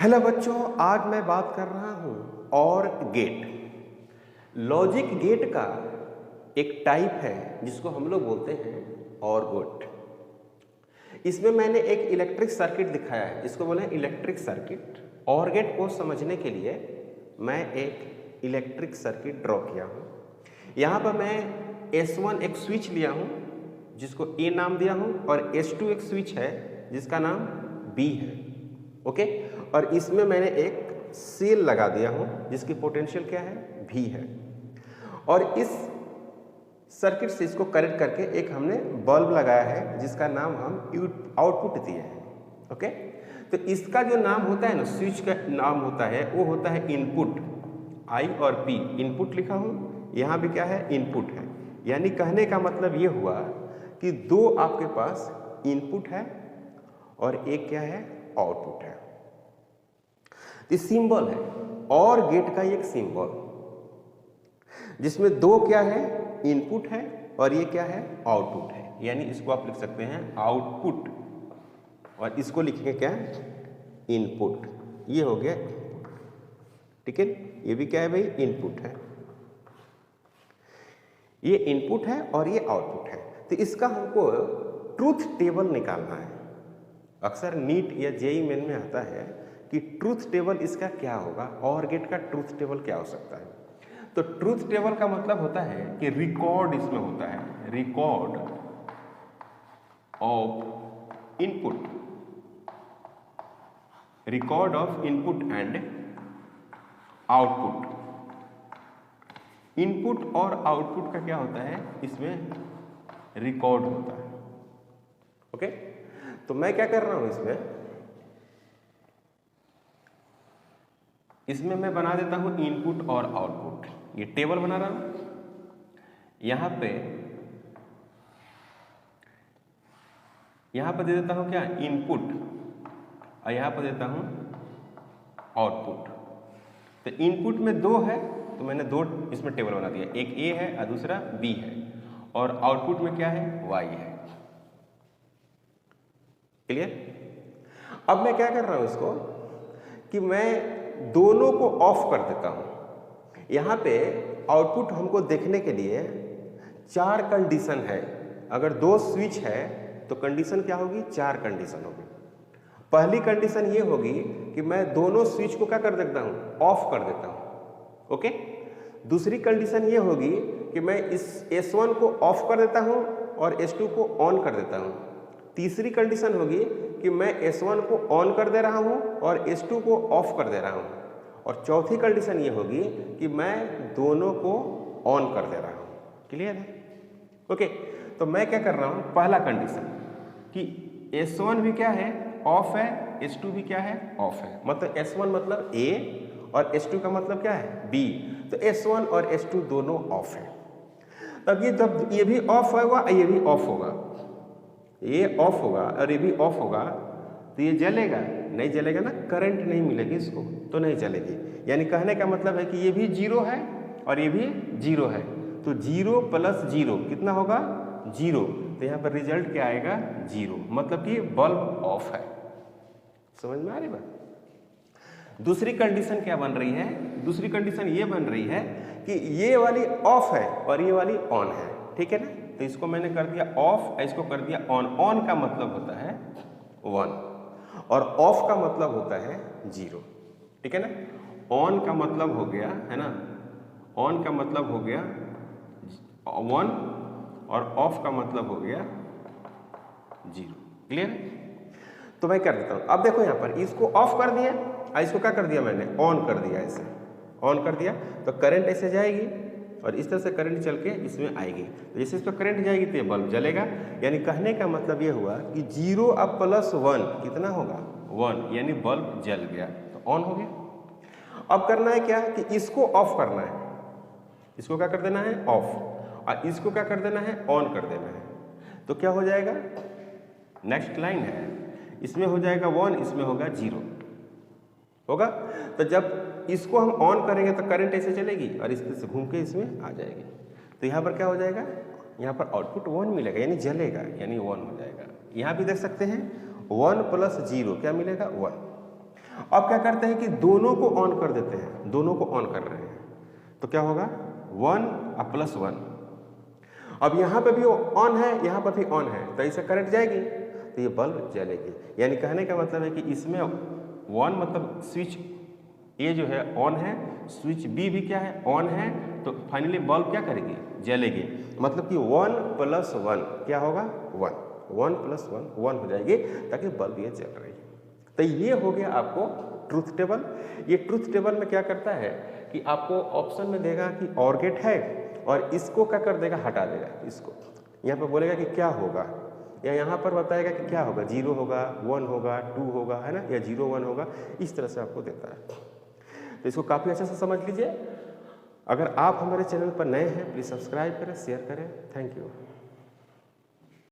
Hello बच्चों, आज मैं बात कर रहा हूं और गेट। लॉजिक गेट का एक टाइप है जिसको हम लोग बोलते हैं और गेट। इसमें मैंने एक इलेक्ट्रिक सर्किट दिखाया है, इसको बोले इलेक्ट्रिक सर्किट। और गेट को समझने के लिए मैं एक इलेक्ट्रिक सर्किट ड्रॉ किया हूं। यहां पर मैं S1 एक स्विच लिया हूं जिसको A नाम दिया हूं और S2 एक स्विच है जिसका नाम B है। ओके, और इसमें मैंने एक सेल लगा दिया हूं जिसकी पोटेंशियल क्या है, V है। और इस सर्किट से इसको कनेक्ट करके एक हमने बल्ब लगाया है जिसका नाम हम आउटपुट दिए हैं। ओके, तो इसका जो नाम होता है ना, स्विच का नाम होता है वो होता है इनपुट। I और P इनपुट लिखा हूं, यहां भी क्या है, इनपुट है। यानी कहने का मतलब ये हुआ कि दो आपके पास इनपुट है और एक क्या है, आउटपुट है। ये सिंबल है और गेट का एक सिंबल जिसमें दो क्या है, इनपुट है और ये क्या है, आउटपुट है। यानी इसको आप लिख सकते हैं आउटपुट और इसको लिखेंगे क्या, इनपुट। ये हो गया, ठीक है। ये भी क्या है भाई, इनपुट है। ये इनपुट है और ये आउटपुट है। तो इसका हमको ट्रूथ टेबल निकालना है। अक्सर नीट या जेईई मेन में आता है कि ट्रूथ टेबल इसका क्या होगा, और गेट का ट्रूथ टेबल क्या हो सकता है। तो ट्रूथ टेबल का मतलब होता है कि रिकॉर्ड इसमें होता है, record of input, record of input and output. Input और आउटपुट का क्या होता है, इसमें रिकॉर्ड होता है। ओके, तो मैं क्या कर रहा हूं, इसमें मैं बना देता हूं इनपुट और आउटपुट। ये टेबल बना रहा हूं। यहां पे दे देता हूं क्या, इनपुट, और यहां पर देता हूं आउटपुट। तो इनपुट में दो है तो मैंने दो इसमें टेबल बना दिया, एक A है और दूसरा B है, और आउटपुट में क्या है, Y है। क्लियर। अब मैं क्या कर रहा हूं इसको कि मैं दोनों को ऑफ कर देता हूं। यहां पे आउटपुट हमको देखने के लिए चार कंडीशन है। अगर दो स्विच है तो कंडीशन क्या होगी, चार कंडीशन होगी। पहली कंडीशन ये होगी कि मैं दोनों स्विच को क्या कर देता हूं, ऑफ कर देता हूं। ओके, दूसरी कंडीशन ये होगी कि मैं इस S1 को ऑफ कर देता हूं और S2 को ऑन कर देता हूं। तीसरी कंडीशन होगी कि मैं S1 को ऑन कर दे रहा हूं और S2 को ऑफ कर दे रहा हूं। और चौथी कंडीशन ये होगी कि मैं दोनों को ऑन कर दे रहा हूं। क्लियर है। ओके, तो मैं क्या कर रहा हूं, पहला कंडीशन कि S1 भी क्या है, ऑफ है, S2 भी क्या है, ऑफ है। मतलब S1 मतलब A और S2 का मतलब क्या है, B। तो S1 और S2 दोनों ऑफ है। तब ये जब ये भी ऑफ होगा, ये भी ऑफ होगा, ये ऑफ होगा और ये भी ऑफ होगा, तो ये जलेगा, नहीं जलेगा ना, करंट नहीं मिलेगी इसको, तो नहीं जलेगी। यानी कहने का मतलब है कि ये भी जीरो है और ये भी जीरो है। तो जीरो प्लस जीरो कितना होगा, जीरो। तो यहाँ पर रिजल्ट क्या आएगा, जीरो। मतलब कि बल्ब ऑफ है। समझ में आ रही बात। दूसरी कंडीशन क्या बन रही है, दूसरी कंडीशन ये बन रही है कि ये वाली ऑफ है और ये वाली ऑन है। ठीक है ना। तो इसको मैंने कर दिया ऑफ, इसको कर दिया ऑन। ऑन का मतलब होता है 1 और ऑफ का मतलब होता है 0। ठीक है ना। ऑन का मतलब हो गया, है ना, ऑन का मतलब हो गया 1 और ऑफ का मतलब हो गया 0। क्लियर। तो मैं कर देता हूं। अब देखो यहां पर इसको ऑफ कर दिया और इसको क्या कर दिया, मैंने ऑन कर दिया। ऐसे ऑन कर दिया तो करंट ऐसे जाएगी और इस तरह से करंट चल के इसमें आएगी। तो जैसे इस पर करंट जाएगी तो ये बल्ब जलेगा। यानी कहने का मतलब ये हुआ कि 0 अब प्लस 1 कितना होगा, 1। यानी बल्ब जल गया, तो ऑन हो गया। अब करना है क्या कि इसको ऑफ करना है। इसको क्या कर देना है, ऑफ, और इसको क्या कर देना है, ऑन कर देना है। तो क्या हो जाएगा, नेक्स्ट लाइन है, इसमें हो जाएगा 1, इसमें होगा 0 होगा। तो जब इसको हम ऑन करेंगे तो करंट ऐसे चलेगी और इस तरह से घूम के इसमें आ जाएगी। तो यहाँ पर क्या हो जाएगा, यहाँ पर आउटपुट 1 मिलेगा, यानी जलेगा, यानी 1 हो जाएगा। यहाँ भी देख सकते हैं 1 प्लस 0 क्या मिलेगा, 1। अब क्या करते हैं कि दोनों को ऑन कर देते हैं, दोनों को ऑन कर रहे हैं, तो क्या होगा 1 प्लस 1। अब यहाँ पे भी ऑन है, यहाँ पर भी ऑन है, तो इसे करंट जाएगी तो ये बल्ब जलेगी। यानी कहने का मतलब है कि इसमें 1 मतलब स्विच ए जो है ऑन है, स्विच बी भी क्या है ऑन है, तो फाइनली बल्ब क्या करेगी, जलेगी। मतलब कि 1 प्लस 1 क्या होगा 1, 1 प्लस 1 1 हो जाएगी, ताकि बल्ब ये जल रही है। तो ये हो गया आपको ट्रूथ टेबल। ये ट्रूथ टेबल में क्या करता है कि आपको ऑप्शन में देगा कि और गेट है, और इसको क्या कर देगा, हटा देगा इसको। यहाँ पर बोलेगा कि क्या होगा, या यहाँ पर बताएगा कि क्या होगा, 0 होगा, 1 होगा, 2 होगा, है ना, या 0 1 होगा, इस तरह से आपको देता है। तो इसको काफ़ी अच्छे से समझ लीजिए। अगर आप हमारे चैनल पर नए हैं प्लीज़ सब्सक्राइब करें, शेयर करें। Thank you.